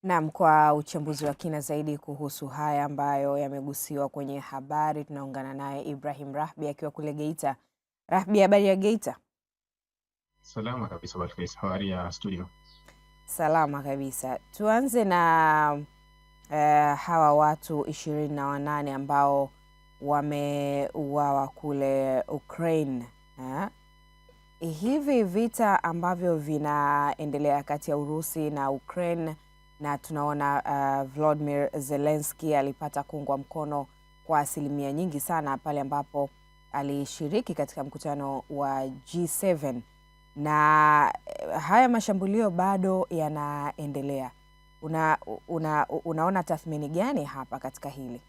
Naam, kwa uchambuzi wa kina zaidi kuhusu haya ambayo yamegusiwa kwenye habari, tunaungana naye Ibrahim Rahbi akiwa kule Geita. Rahbi, habari ya Geita? Salama kabisa Balkis, habari ya studio? Salama kabisa. Tuanze na hawa watu 28 ambao wameuawa kule Ukraine. Hivi vita ambavyo vinaendelea kati ya Urusi na Ukraine, na tunaona Volodymyr Zelensky alipata kuungwa mkono kwa asilimia nyingi sana pale ambapo alishiriki katika mkutano wa G7, na haya mashambulio bado yanaendelea. Unaona tathmini gani hapa katika hili?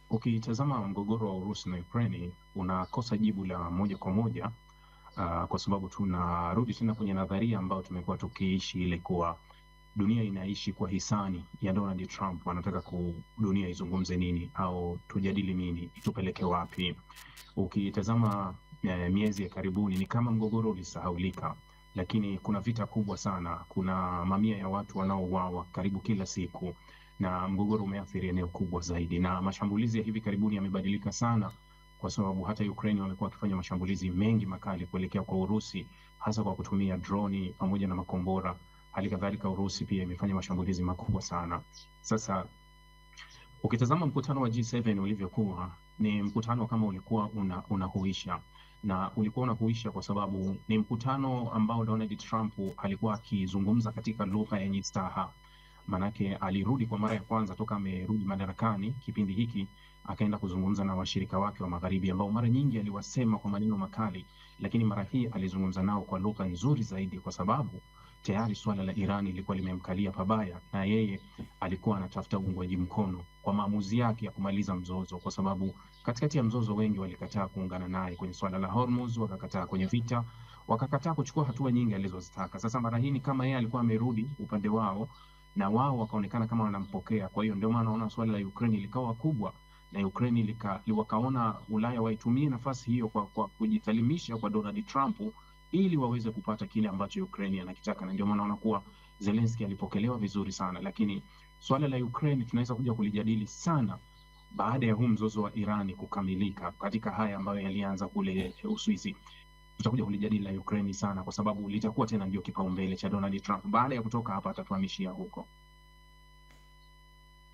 Ukitazama mgogoro wa Urusi na Ukraine unakosa jibu la moja kwa moja, kwa sababu tunarudi tena kwenye nadharia ambayo tumekuwa tukiishi, ile kuwa dunia inaishi kwa hisani ya Donald Trump. Anataka dunia izungumze nini au tujadili nini, itupeleke wapi? Ukitazama miezi ya karibuni ni kama mgogoro ulisahaulika, lakini kuna vita kubwa sana, kuna mamia ya watu wanaouawa karibu kila siku, na mgogoro umeathiri eneo kubwa zaidi, na mashambulizi ya hivi karibuni yamebadilika sana, kwa sababu hata Ukraine wamekuwa wakifanya mashambulizi mengi makali kuelekea kwa Urusi, hasa kwa kutumia droni pamoja na makombora. Hali kadhalika Urusi pia imefanya mashambulizi makubwa sana. Sasa ukitazama mkutano wa G7 ulivyokuwa, ni mkutano kama ulikuwa unahuisha, na ulikuwa unahuisha kwa sababu ni mkutano ambao Donald Trump alikuwa akizungumza katika lugha yenye staha. Manake alirudi kwa mara ya kwanza toka amerudi madarakani kipindi hiki, akaenda kuzungumza na washirika wake wa magharibi ambao mara nyingi aliwasema kwa maneno makali, lakini mara hii alizungumza nao kwa lugha nzuri zaidi, kwa sababu tayari suala la Iran lilikuwa limemkalia pabaya, na yeye alikuwa anatafuta uungwaji mkono kwa maamuzi yake ya kumaliza mzozo, kwa sababu katikati ya mzozo wengi walikataa kuungana naye kwenye suala la Hormuz, wakakataa kwenye vita, wakakataa kuchukua hatua nyingi alizozitaka. Sasa mara hii ni kama yeye alikuwa amerudi upande wao na wao wakaonekana kama wanampokea. Kwa hiyo ndio maana naona swala la Ukraine likawa kubwa, na Ukraine wakaona Ulaya waitumie nafasi hiyo kwa kujitalimisha kwa Donald Trump ili waweze kupata kile ambacho Ukraine anakitaka, na ndio maana naona kuwa Zelensky alipokelewa vizuri sana. Lakini swala la Ukraine tunaweza kuja kulijadili sana baada ya huu mzozo wa Irani kukamilika, katika haya ambayo yalianza kule Uswisi. Tutakuja kulijadili la Ukraine sana, kwa sababu litakuwa tena ndio kipaumbele cha Donald Trump. Baada ya kutoka hapa atatuhamishia huko.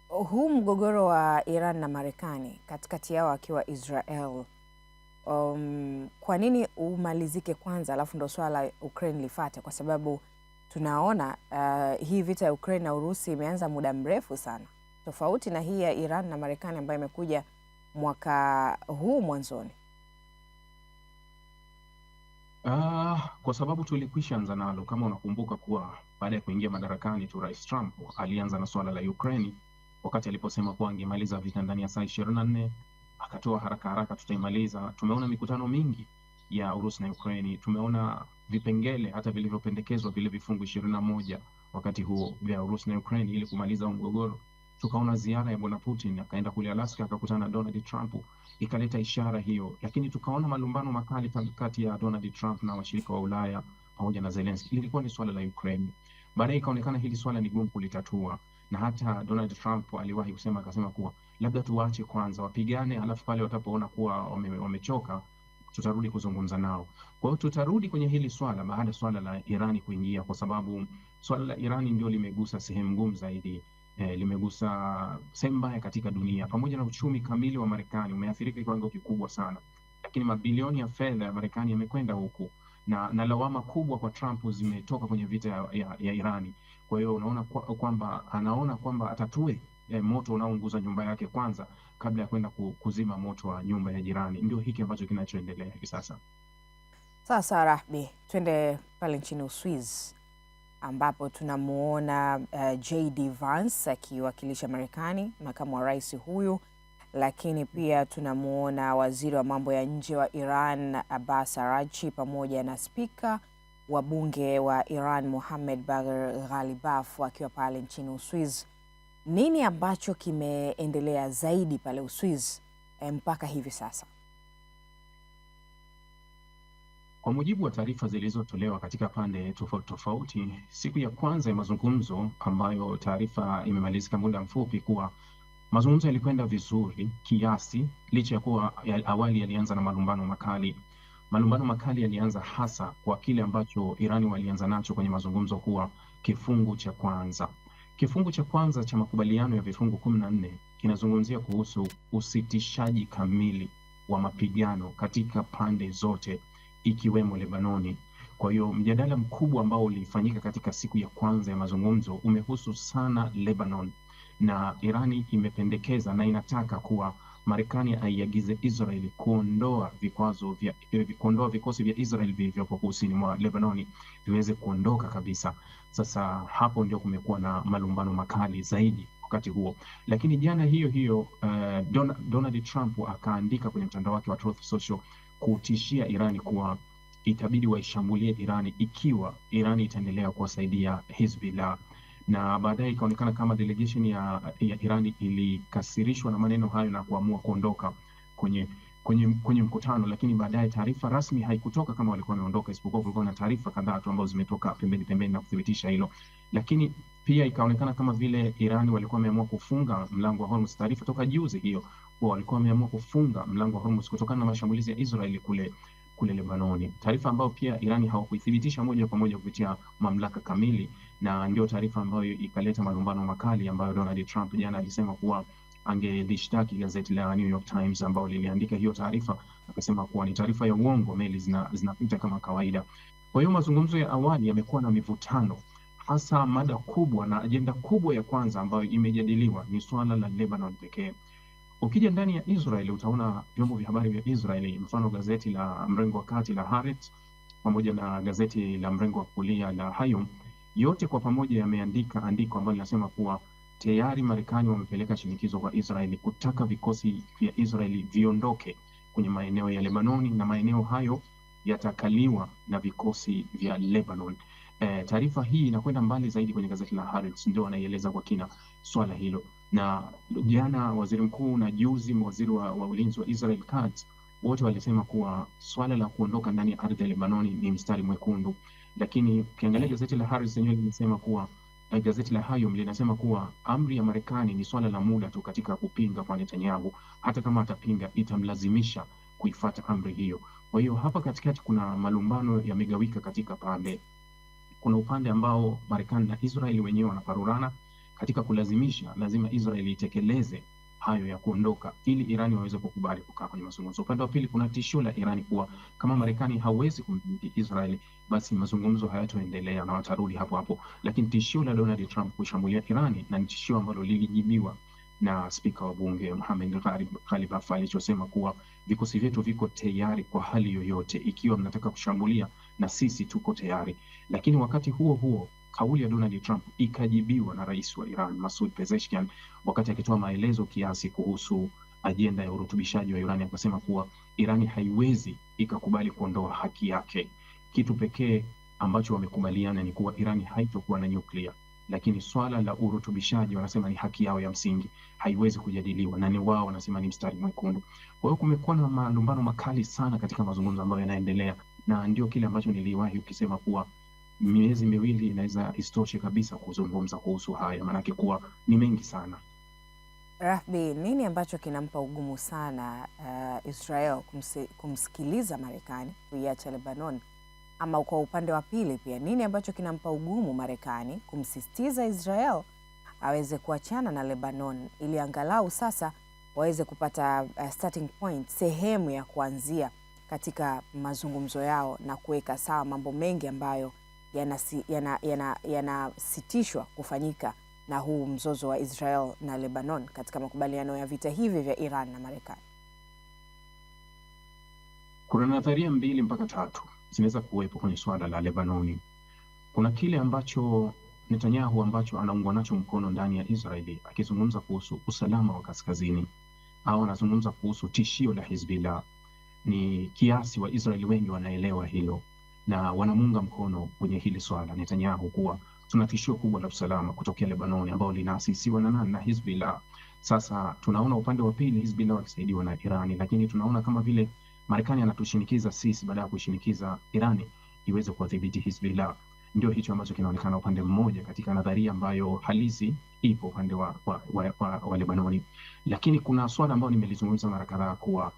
Huu mgogoro wa Iran na Marekani, katikati yao akiwa Israel, kwa nini umalizike kwanza alafu ndo swala la Ukraine lifate? Kwa sababu tunaona hii vita ya Ukraine na Urusi imeanza muda mrefu sana, tofauti na hii ya Iran na Marekani ambayo imekuja mwaka huu mwanzoni. Kwa sababu tulikwisha anza nalo. Kama unakumbuka kuwa baada ya kuingia madarakani tu Rais Trump alianza na swala la Ukraine, wakati aliposema kuwa angemaliza vita ndani ya saa 24, akatoa haraka haraka tutaimaliza. Tumeona mikutano mingi ya Urusi na Ukraine, tumeona vipengele hata vilivyopendekezwa, vile vifungu 21 wakati huo vya Urusi na Ukraine ili kumaliza mgogoro. Tukaona ziara ya Bwana Putin, akaenda kule Alaska akakutana na Donald Trump, ikaleta ishara hiyo. Lakini tukaona malumbano makali kati ya Donald Trump na washirika wa Ulaya pamoja na Zelensky. Ilikuwa ni swala la Ukraine. Baadaye ikaonekana hili swala ni gumu kulitatua, na hata Donald Trump aliwahi kusema, akasema kuwa labda tuwaache kwanza wapigane, alafu pale watapoona kuwa wamechoka tutarudi kuzungumza nao. Kwa hiyo tutarudi kwenye hili swala baada swala la Irani kuingia, kwa sababu swala la Irani ndio limegusa sehemu ngumu zaidi. Limegusa sehemu mbaya katika dunia. Pamoja na uchumi kamili wa Marekani umeathirika kiwango kikubwa sana, lakini mabilioni ya fedha ya Marekani yamekwenda huku, na lawama kubwa kwa Trump zimetoka kwenye vita ya Irani. Kwa hiyo unaona kwamba anaona kwamba atatue moto unaounguza nyumba yake kwanza kabla ya kwenda kuzima moto wa nyumba ya jirani. Ndio hiki ambacho kinachoendelea hivi sasa. Sasa Rahbi, twende pale nchini Uswizi ambapo tunamuona JD Vance akiwakilisha Marekani, makamu wa rais huyu, lakini pia tunamuona waziri wa mambo ya nje wa Iran Abbas Araghchi pamoja na spika wa bunge wa Iran Mohammed Bagher Ghalibaf akiwa pale nchini Uswizi. Nini ambacho kimeendelea zaidi pale Uswizi mpaka hivi sasa? Kwa mujibu wa taarifa zilizotolewa katika pande tofauti tofauti, siku ya kwanza ya mazungumzo ambayo taarifa imemalizika muda mfupi, kuwa mazungumzo yalikwenda vizuri kiasi, licha ya kuwa awali yalianza na malumbano makali. Malumbano makali yalianza hasa kwa kile ambacho Irani walianza nacho kwenye mazungumzo, kuwa kifungu cha kwanza. Kifungu cha kwanza cha makubaliano ya vifungu 14 kinazungumzia kuhusu usitishaji kamili wa mapigano katika pande zote ikiwemo Lebanoni. Kwa hiyo mjadala mkubwa ambao ulifanyika katika siku ya kwanza ya mazungumzo umehusu sana Lebanon, na Irani imependekeza na inataka kuwa Marekani aiagize Israeli kuondoa vikosi vya Israeli vilivyopo kusini mwa Lebanoni viweze kuondoka kabisa. Sasa hapo ndio kumekuwa na malumbano makali zaidi wakati huo, lakini jana hiyo Donald Trump akaandika kwenye mtandao wake wa Truth Social kutishia Irani kuwa itabidi waishambulie Irani ikiwa Irani itaendelea kuwasaidia Hezbollah, na baadaye ikaonekana kama delegation ya Irani ilikasirishwa na maneno hayo na kuamua kuondoka kwenye mkutano, lakini baadaye taarifa rasmi haikutoka kama walikuwa wameondoka, isipokuwa kulikuwa na taarifa kadhaa tu ambazo zimetoka pembeni na kuthibitisha hilo. Lakini pia ikaonekana kama vile Irani walikuwa wameamua kufunga mlango wa Hormuz. Taarifa toka juzi hiyo walikuwa wameamua kufunga mlango wa Hormuz kutokana na mashambulizi ya Israeli kule Lebanoni, taarifa ambayo pia Irani hawakuithibitisha moja kwa moja kupitia mamlaka kamili, na ndio taarifa ambayo ikaleta malumbano makali, ambayo Donald Trump jana alisema kuwa angelishtaki gazeti la New York Times ambao liliandika hiyo taarifa, akasema kuwa ni taarifa ya uongo, meli zinapita kama kawaida. Kwa hiyo mazungumzo ya awali yamekuwa na mivutano, hasa mada kubwa na ajenda kubwa ya kwanza ambayo imejadiliwa ni swala la Lebanon pekee. Ukija ndani ya Israeli utaona vyombo vya habari vya Israeli, mfano gazeti la mrengo wa kati la Haaretz pamoja na gazeti la mrengo wa kulia la Hayom, yote kwa pamoja yameandika andiko ambalo linasema kuwa tayari Marekani wamepeleka shinikizo kwa Israeli kutaka vikosi vya Israeli viondoke kwenye maeneo ya Lebanoni, na maeneo hayo yatakaliwa na vikosi vya Lebanon. Taarifa hii inakwenda mbali zaidi kwenye gazeti la Haaretz, ndio anaieleza kwa kina swala hilo. Na jana waziri mkuu na juzi waziri wa ulinzi wa Israel Katz wote walisema kuwa swala la kuondoka ndani ya ardhi ya Lebanoni ni mstari mwekundu. Lakini ukiangalia gazeti la Haaretz lenyewe linasema kuwa gazeti la Hayom linasema kuwa amri ya Marekani ni swala la muda tu katika kupinga kwa Netanyahu. Hata kama atapinga, itamlazimisha kuifuata amri hiyo. Kwa hiyo hapa katikati kuna malumbano yamegawika katika pande. Kuna upande ambao Marekani na Israeli wenyewe wanaparurana katika kulazimisha lazima Israeli itekeleze hayo ya kuondoka ili Irani waweze kukubali kukaa kwenye mazungumzo. Upande wa pili kuna tishio la Irani kuwa kama Marekani hawezi kumdhibiti Israeli, basi mazungumzo hayatoendelea na watarudi hapo hapo. Lakini tishio la Donald Trump kushambulia Irani, na tishio ambalo lilijibiwa na spika wa bunge Mohamed Ghalib Hafal alichosema kuwa vikosi vyetu viko tayari kwa hali yoyote, ikiwa mnataka kushambulia na sisi tuko tayari. Lakini wakati huo huo kauli ya Donald Trump ikajibiwa na rais wa Iran Masoud Pezeshkian wakati akitoa maelezo kiasi kuhusu ajenda ya urutubishaji wa urani. Akasema kuwa Irani haiwezi ikakubali kuondoa haki yake. Kitu pekee ambacho wamekubaliana ni kuwa Irani haitokuwa na nyuklia, lakini swala la urutubishaji wanasema ni haki yao ya msingi, haiwezi kujadiliwa, na ni wao wanasema ni mstari mwekundu. Kwa hiyo kumekuwa na malumbano makali sana katika mazungumzo ambayo yanaendelea, na ndio kile ambacho niliwahi ukisema kuwa miezi miwili inaweza istoshe kabisa kuzungumza kuhusu haya, maanake kuwa ni mengi sana. Rahbi, nini ambacho kinampa ugumu sana Israel kumsikiliza Marekani kuiacha Lebanon? Ama kwa upande wa pili pia, nini ambacho kinampa ugumu Marekani kumsisitiza Israel aweze kuachana na Lebanon ili angalau sasa waweze kupata starting point, sehemu ya kuanzia katika mazungumzo yao na kuweka sawa mambo mengi ambayo yanasitishwa kufanyika na huu mzozo wa Israel na Lebanon katika makubaliano ya vita hivi vya Iran na Marekani? Kuna nadharia 2 mpaka 3 zinaweza kuwepo kwenye swala la Lebanoni. Kuna kile ambacho Netanyahu ambacho anaungwa nacho mkono ndani ya Israeli, akizungumza kuhusu usalama wa kaskazini au anazungumza kuhusu tishio la Hezbollah. Ni kiasi wa Israeli wengi wanaelewa hilo na wanamunga mkono kwenye hili swala Netanyahu kuwa tuna tishio kubwa la usalama kutokea Lebanoni ambao linaasisiwa na Hezbollah. Sasa tunaona upande wa pili Hezbollah wakisaidiwa na Irani, lakini tunaona kama vile Marekani anatushinikiza sisi baada ya kushinikiza Irani iweze kuwadhibiti Hizbullah. Ndio hicho ambacho kinaonekana upande mmoja katika nadharia ambayo halisi ipo upande wa Lebanoni. Lakini kuna swala ambalo nimelizungumza mara kadhaa kuwa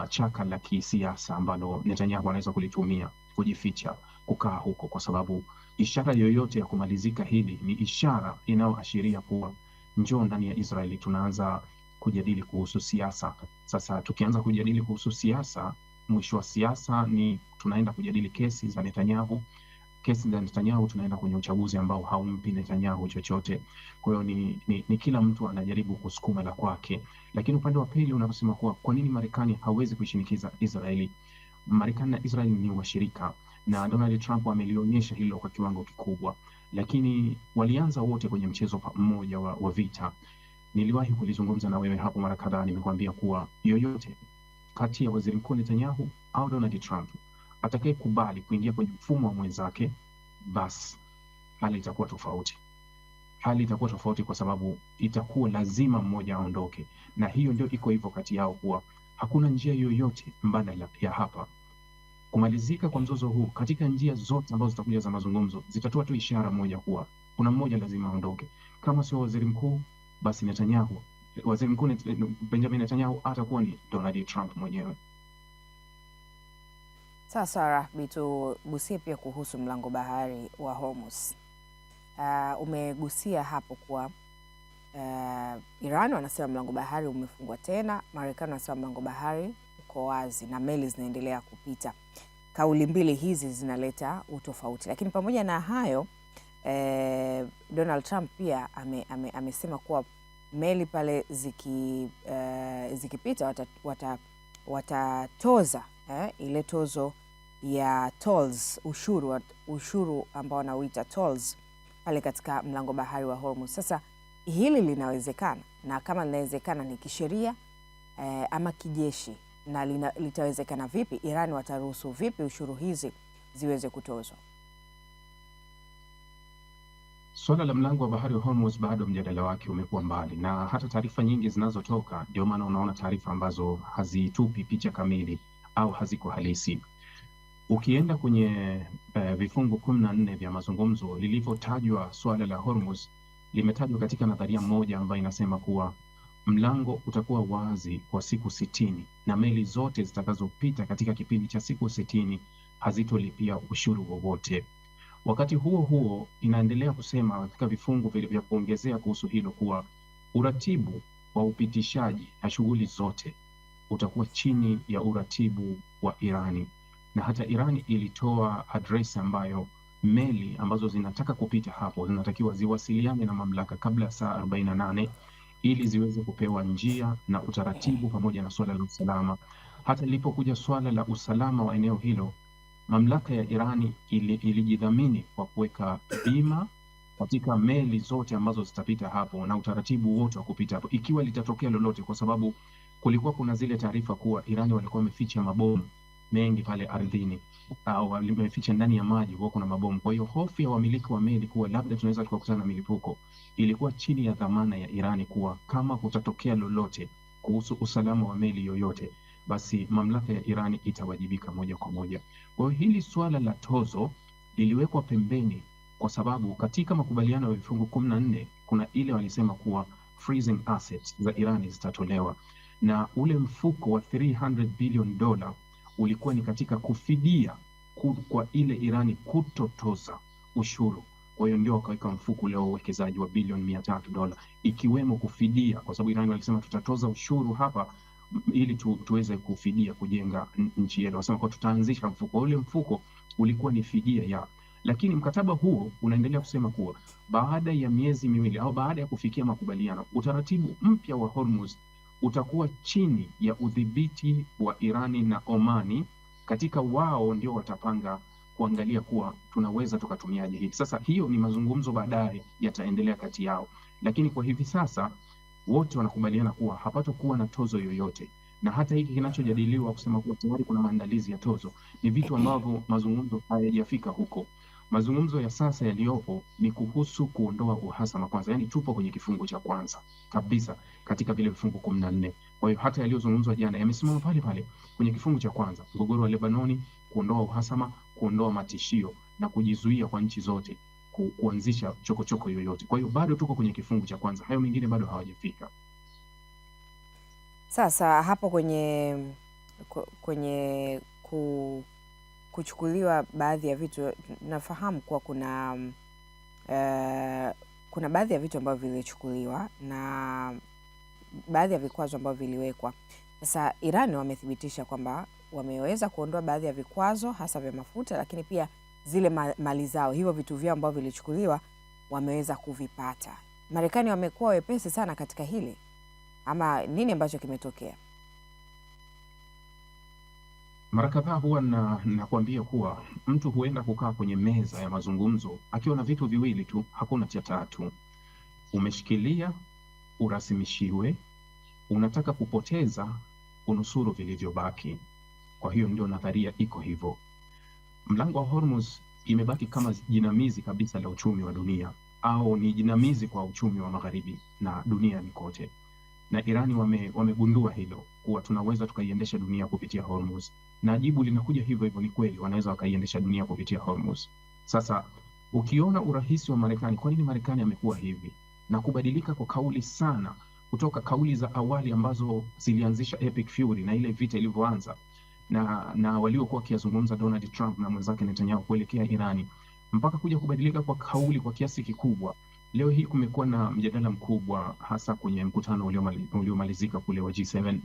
chaka la kisiasa ambalo Netanyahu anaweza kulitumia kujificha, kukaa huko, kwa sababu ishara yoyote ya kumalizika hili ni ishara inayoashiria kuwa njoo ndani ya Israeli tunaanza kujadili kuhusu siasa. Sasa tukianza kujadili kuhusu siasa, mwisho wa siasa ni tunaenda kujadili kesi za Netanyahu. Kesi za Netanyahu tunaenda kwenye uchaguzi ambao haumpi Netanyahu chochote. Kwa hiyo ni kila mtu anajaribu kusukuma la kwake. Lakini upande wa pili unaposema kuwa kwa nini Marekani hawezi kushinikiza Israeli? Marekani na Israeli ni washirika na Donald Trump amelionyesha hilo kwa kiwango kikubwa, lakini walianza wote kwenye mchezo mmoja wa vita. Niliwahi kulizungumza na wewe hapo mara kadhaa, nimekuambia kuwa yoyote kati ya Waziri Mkuu Netanyahu au Donald Trump atakayekubali kuingia kwenye mfumo wa mwenzake, basi hali itakuwa tofauti. Hali itakuwa tofauti kwa sababu itakuwa lazima mmoja aondoke, na hiyo ndio iko hivyo kati yao, kuwa hakuna njia yoyote mbadala ya hapa. Kumalizika kwa mzozo huu katika njia zote ambazo zitakuja za mazungumzo zitatoa tu ishara moja kuwa kuna mmoja lazima aondoke. Kama sio waziri mkuu, basi Netanyahu, waziri mkuu Benjamin Netanyahu atakuwa ni Donald Trump mwenyewe. Sasa Rahby, tugusie pia kuhusu mlango bahari wa Hormuz. Umegusia hapo kwa Iran wanasema mlango bahari umefungwa tena, Marekani wanasema mlango bahari uko wazi na meli zinaendelea kupita. Kauli mbili hizi zinaleta utofauti, lakini pamoja na hayo Donald Trump pia amesema kuwa meli pale zikipita watatoza ile tozo ya tolls, ushuru ambao wanauita tolls pale katika mlango bahari wa Hormuz. Sasa hili linawezekana, na kama linawezekana ni kisheria ama kijeshi, na litawezekana vipi? Iran wataruhusu vipi ushuru hizi ziweze kutozwa? Swala la mlango wa bahari wa Hormuz bado mjadala wake umekuwa mbali, na hata taarifa nyingi zinazotoka, ndio maana unaona taarifa ambazo hazitupi picha kamili au haziko halisi. Ukienda kwenye vifungu 14 vya mazungumzo, lilivyotajwa swala la Hormuz limetajwa katika nadharia moja ambayo inasema kuwa mlango utakuwa wazi kwa siku 60 na meli zote zitakazopita katika kipindi cha siku 60 hazitolipia ushuru wowote. Wakati huo huo, inaendelea kusema katika vifungu vya kuongezea kuhusu hilo kuwa uratibu wa upitishaji na shughuli zote utakuwa chini ya uratibu wa Irani, na hata Irani ilitoa address ambayo meli ambazo zinataka kupita hapo zinatakiwa ziwasiliane na mamlaka kabla saa 48 ili ziweze kupewa njia na utaratibu pamoja na swala la usalama. Hata ilipokuja swala la usalama wa eneo hilo, mamlaka ya Irani ilijidhamini kwa kuweka bima katika meli zote ambazo zitapita hapo na utaratibu wote wa kupita hapo ikiwa litatokea lolote, kwa sababu kulikuwa kuna zile taarifa kuwa Irani walikuwa wameficha mabomu mengi pale ardhini au wameficha ndani ya maji huko kuna mabomu. Kwa hiyo hofu ya wamiliki wa meli kuwa labda tunaweza tukakutana na milipuko ilikuwa chini ya dhamana ya Irani, kuwa kama kutatokea lolote kuhusu usalama wa meli yoyote, basi mamlaka ya Irani itawajibika moja kwa moja. Kwa hiyo hili swala la tozo liliwekwa pembeni kwa sababu katika makubaliano ya vifungu 14 kuna ile walisema kuwa freezing assets za Irani zitatolewa, na ule mfuko wa $300 billion ulikuwa ni katika kufidia kwa ile Irani kutotoza ushuru. Kwa hiyo ndio wakaweka mfuko ule wa uwekezaji wa bilioni $300 ikiwemo kufidia, kwa sababu Irani walisema tutatoza ushuru hapa ili tuweze kufidia kujenga nchi yetu. Wasema kwa tutaanzisha mfuko. Ule mfuko ulikuwa ni fidia ya, lakini mkataba huo unaendelea kusema kuwa baada ya miezi miwili au baada ya kufikia makubaliano, utaratibu mpya wa Hormuz utakuwa chini ya udhibiti wa Irani na Omani. Katika wao ndio watapanga kuangalia kuwa tunaweza tukatumiaje hili. Sasa hiyo ni mazungumzo baadaye yataendelea kati yao, lakini kwa hivi sasa wote wanakubaliana kuwa hapatakuwa na tozo yoyote, na hata hiki kinachojadiliwa kusema kuwa tayari kuna maandalizi ya tozo ni vitu ambavyo mazungumzo hayajafika huko. Mazungumzo ya sasa yaliyopo ni kuhusu kuondoa uhasama kwanza, yani tupo kwenye kifungu cha kwanza kabisa katika vile vifungu 14. Kwa hiyo hata yaliyozungumzwa jana yamesimama pale pale kwenye kifungu cha kwanza, mgogoro wa Lebanoni, kuondoa uhasama, kuondoa matishio na kujizuia kwa nchi zote kuanzisha chokochoko yoyote. Kwa hiyo bado tuko kwenye kifungu cha kwanza, hayo mengine bado hawajafika. Sasa hapo kwenye kuchukuliwa baadhi ya vitu, nafahamu kuwa kuna baadhi ya vitu ambavyo vilichukuliwa na baadhi ya vikwazo ambavyo viliwekwa. Sasa Iran wamethibitisha kwamba wameweza kuondoa baadhi ya vikwazo hasa vya mafuta, lakini pia zile mali zao, hivyo vitu vyao ambavyo vilichukuliwa wameweza kuvipata. Marekani wamekuwa wepesi sana katika hili, ama nini ambacho kimetokea? Mara kadhaa huwa nakwambia kuwa mtu huenda kukaa kwenye meza ya mazungumzo akiwa na vitu viwili tu, hakuna cha tatu. Umeshikilia urasimishiwe, unataka kupoteza unusuru vilivyobaki. Kwa hiyo ndio nadharia iko hivyo. Mlango wa Hormuz imebaki kama jinamizi kabisa la uchumi wa dunia, au ni jinamizi kwa uchumi wa magharibi na duniani kote. Na Irani wamegundua hilo kuwa tunaweza tukaiendesha dunia kupitia Hormuz, na jibu linakuja hivyo hivyo, ni kweli wanaweza wakaiendesha dunia kupitia Hormuz. Sasa ukiona urahisi wa Marekani, kwa nini Marekani amekuwa hivi na kubadilika kwa kauli sana kutoka kauli za awali ambazo zilianzisha Epic Fury na ile vita ilivyoanza na waliokuwa wakizungumza Donald Trump na mwenzake Netanyahu kuelekea Irani, mpaka kuja kubadilika kwa kauli kwa kiasi kikubwa. Leo hii kumekuwa na mjadala mkubwa hasa kwenye mkutano uliomalizika kule wa G7.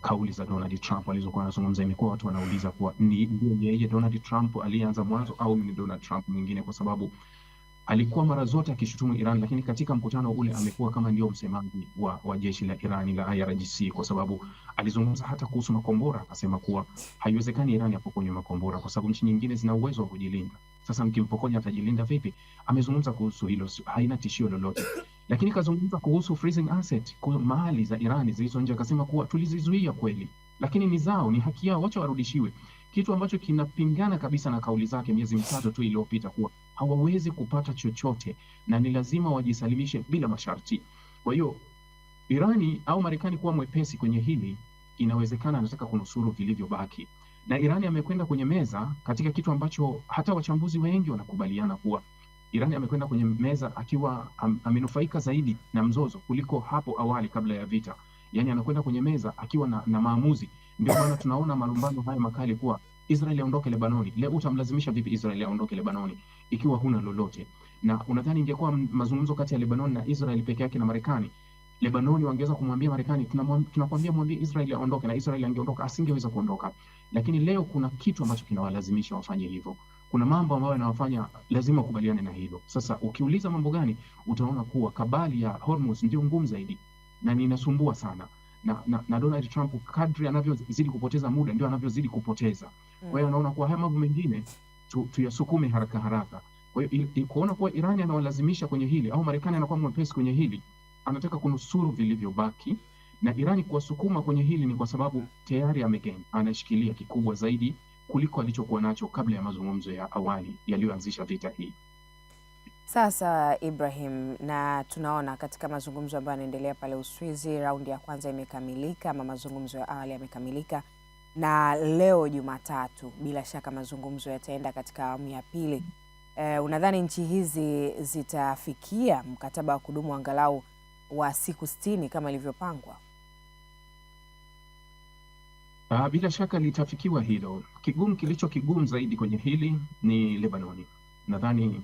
Kauli za Donald Trump alizokuwa anazungumza, imekuwa watu wanauliza kuwa ndio yeye Donald Trump alianza mwanzo au ni Donald Trump mwingine, kwa sababu alikuwa mara zote akishutumu Iran, lakini katika mkutano ule amekuwa kama ndio msemaji wa jeshi la Irani la IRGC, kwa sababu alizungumza hata kuhusu makombora, akasema kuwa haiwezekani Iran apokonywe makombora kwa sababu nchi nyingine zina uwezo wa kujilinda. Sasa mkimpokonya atajilinda vipi? Amezungumza kuhusu hilo, haina tishio lolote. Lakini kazungumza kuhusu freezing asset, kwa mali za Irani zilizo nje, akasema kuwa tulizizuia kweli, lakini ni zao, ni haki yao, wacha warudishiwe, kitu ambacho kinapingana kabisa na kauli zake miezi mitatu tu iliyopita kuwa hawawezi kupata chochote na ni lazima wajisalimishe bila masharti. Kwa hiyo Irani au Marekani kuwa mwepesi kwenye hili, inawezekana anataka kunusuru vilivyobaki. Na Irani amekwenda kwenye meza katika kitu ambacho hata wachambuzi wengi wanakubaliana kuwa Irani amekwenda kwenye meza akiwa amenufaika zaidi na mzozo kuliko hapo awali kabla ya vita. Yaani anakwenda kwenye meza akiwa na maamuzi. Ndio maana tunaona malumbano haya makali kuwa Israeli aondoke Lebanoni. Leo utamlazimisha vipi Israeli aondoke Lebanoni ikiwa huna lolote? Na unadhani ingekuwa mazungumzo kati ya Lebanoni na Israeli peke yake na Marekani, Lebanoni wangeweza kumwambia Marekani tunakwambia mwambie Israeli aondoke, na Israeli angeondoka? Asingeweza kuondoka. Lakini leo kuna kitu ambacho kinawalazimisha wafanye hivyo. Kuna mambo ambayo yanawafanya lazima kubaliane na hilo. Sasa ukiuliza mambo gani, utaona kuwa kabali ya Hormuz ndio ngumu zaidi na ninasumbua sana. Na Donald Trump kadri anavyozidi kupoteza muda ndio anavyozidi kupoteza. Kwa hiyo anaona kuwa haya mambo mengine tuyasukume haraka haraka. Kwa hiyo kuona kuwa Irani anawalazimisha kwenye hili au Marekani anakuwa mwepesi kwenye hili, anataka kunusuru vilivyobaki, na Irani kuwasukuma kwenye hili ni kwa sababu tayari anashikilia kikubwa zaidi kuliko alichokuwa nacho kabla ya mazungumzo ya awali yaliyoanzisha vita hii. Sasa Ibrahim, na tunaona katika mazungumzo ambayo yanaendelea pale Uswizi, raundi ya kwanza imekamilika ama mazungumzo ya awali yamekamilika, na leo Jumatatu bila shaka mazungumzo yataenda katika awamu ya pili. Unadhani nchi hizi zitafikia mkataba wa kudumu angalau wa siku 60 kama ilivyopangwa? Bila shaka litafikiwa hilo. Kilicho kigumu zaidi kwenye hili ni Lebanoni. Nadhani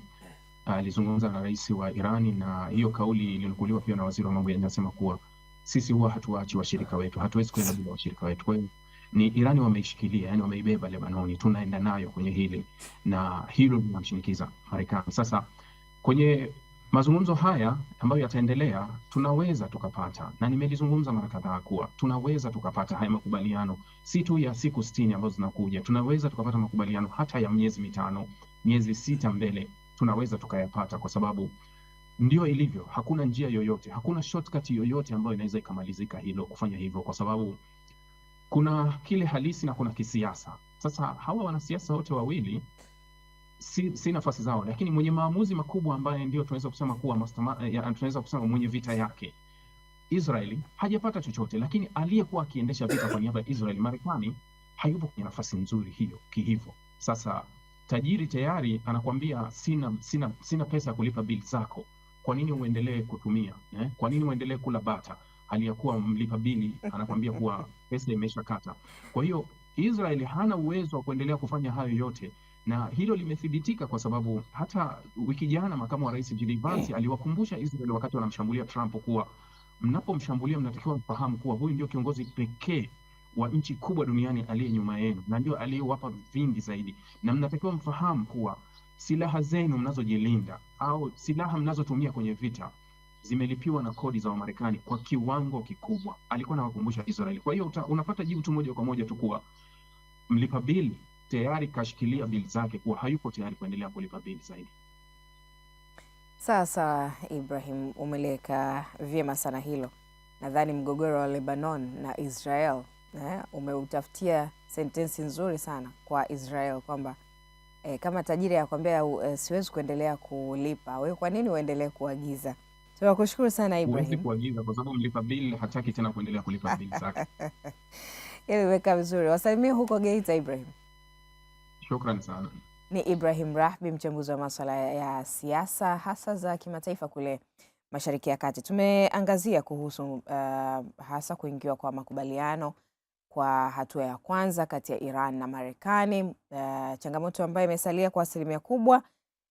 alizungumza na rais wa Irani, na hiyo kauli ilinukuliwa pia na waziri wa mambo ya nje, anasema kuwa sisi huwa hatuachi washirika wetu, hatuwezi kwenda bila washirika wetu. Kwa hiyo ni Irani wameishikilia, yani wameibeba Lebanoni, tunaenda nayo kwenye hili, na hilo linamshinikiza Marekani. Sasa kwenye mazungumzo haya ambayo yataendelea, tunaweza tukapata, na nimelizungumza mara kadhaa kuwa tunaweza tukapata haya makubaliano si tu ya siku 60 ambazo zinakuja, tunaweza tukapata makubaliano hata ya miezi 5, miezi 6 mbele, tunaweza tukayapata, kwa sababu ndio ilivyo. Hakuna njia yoyote, hakuna shortcut yoyote ambayo inaweza ikamalizika hilo, kufanya hivyo, kwa sababu kuna kile halisi na kuna kisiasa. Sasa hawa wanasiasa wote wawili si nafasi zao, lakini mwenye maamuzi makubwa ambaye ndio tunaweza kusema kuwa tunaweza kusema mwenye vita yake Israeli hajapata chochote, lakini aliyekuwa akiendesha vita kwa niaba ya Israeli, Marekani, hayupo kwenye nafasi nzuri hiyo kihivyo. Sasa tajiri tayari anakwambia sina pesa ya kulipa bili zako. Kwa nini uendelee kutumia Kwa nini uendelee kula bata aliyakuwa mlipa bili anakwambia kuwa pesa imeshakata? Kwa hiyo Israeli hana uwezo wa kuendelea kufanya hayo yote, na hilo limethibitika kwa sababu hata wiki jana makamu wa rais JD Vance aliwakumbusha Israeli wakati wanamshambulia Trump kuwa mnapomshambulia mnatakiwa mfahamu kuwa huyu ndio kiongozi pekee wa nchi kubwa duniani aliye nyuma yenu na ndio aliyewapa vingi zaidi, na mnatakiwa mfahamu kuwa silaha zenu mnazojilinda au silaha mnazotumia kwenye vita zimelipiwa na kodi za Wamarekani kwa kiwango kikubwa. Alikuwa anawakumbusha Israeli. Kwa hiyo unapata jibu tu moja kwa moja tu kuwa mlipa bili tayari kashikilia bili zake kuwa hayupo tayari kuendelea kulipa bili zaidi. Sasa Ibrahim, umeliweka vyema sana hilo. Nadhani mgogoro wa Lebanon na Israel umeutafutia sentensi nzuri sana kwa Israel kwamba kama tajiri akwambia siwezi kuendelea kulipa, wewe kwa nini uendelee kuagiza? Tunakushukuru sana Ibrahim. Huwezi kuagiza kwa sababu mlipa bili hataki tena kuendelea kulipa bili zake. Ili weka vizuri. Wasalimie huko Geita Ibrahim. Shukrani sana. Ni Ibrahim Rahbi, mchambuzi wa masuala ya siasa hasa za kimataifa kule Mashariki ya Kati. Tumeangazia kuhusu hasa kuingiwa kwa makubaliano kwa hatua ya kwanza kati ya Iran na Marekani. Changamoto ambayo imesalia kwa asilimia kubwa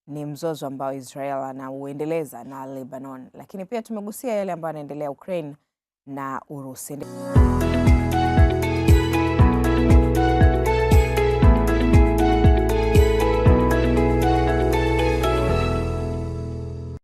ni mzozo ambao Israel anauendeleza na Lebanon, lakini pia tumegusia yale ambayo yanaendelea Ukraine na Urusi.